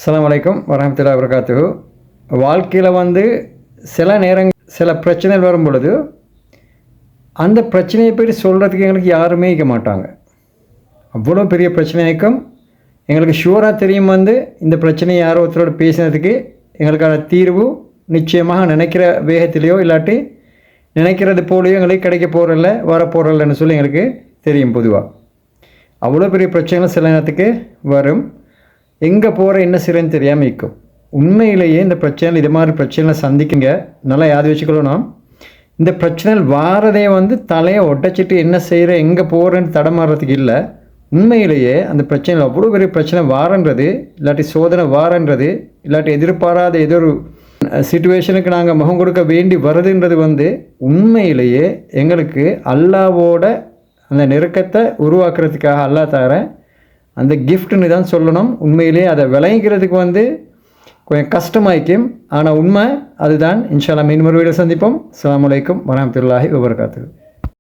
அஸ்ஸலாமு அலைக்கும் வரஹ்மத்துல்லாஹி வபரகாத்துஹு. வாழ்க்கையில் சில சில பிரச்சனைகள் வரும் பொழுது அந்த பிரச்சனையை பற்றி சொல்கிறதுக்கு எங்களுக்கு யாருமே இருக்க மாட்டாங்க. அவ்வளோ பெரிய பிரச்சனைக்கும் எங்களுக்கு ஷுவராக தெரியும் இந்த பிரச்சனையை யாரோ ஒருத்தரோடு பேசினதுக்கு எங்களுக்கான தீர்வு நிச்சயமாக நினைக்கிற வேகத்திலேயோ இல்லாட்டி நினைக்கிறது போலேயோ எங்களுக்கு கிடைக்க போகிறதில்ல வரப்போகிறதில்லன்னு சொல்லி எங்களுக்கு தெரியும். பொதுவாக அவ்வளோ பெரிய பிரச்சனைகள் சில நேரத்துக்கு வரும். எங்கே போகிற என்ன செய்கிறேன்னு தெரியாமல் இருக்கும். உண்மையிலேயே இந்த பிரச்சனைகள் இது மாதிரி பிரச்சனைகளை சந்திக்குங்க. நல்லா யாவது வச்சுக்கணும். இந்த பிரச்சனைகள் வாரதே தலையை ஒட்டச்சிட்டு என்ன செய்கிற எங்கே போகிறேன்னு தடமாறுறதுக்கு இல்லை. உண்மையிலேயே அந்த பிரச்சனைகள் அவ்வளோ பெரிய பிரச்சனை வாரன்றது இல்லாட்டி சோதனை வாரன்றது இல்லாட்டி எதிர்பாராத ஏதோ ஒரு சிச்சுவேஷனுக்கு நாங்கள் முகம் கொடுக்க வேண்டி வருதுன்றது உண்மையிலேயே எங்களுக்கு அல்லாவோட அந்த நெருக்கத்தை உருவாக்குறதுக்காக அல்லா தர அந்த கிஃப்ட்னு தான் சொல்லணும். உண்மையிலே அதை விளங்கிறதுக்கு கொஞ்சம் கஷ்டமாயிக்கும். ஆனால் உண்மை அதுதான். இன்ஷா அல்லாஹ் இன்னொரு வீடியோ சந்திப்போம். அஸ்ஸலாமு அலைக்கும் வரஹ்மத்துல்லாஹி வபரகாத்துஹு.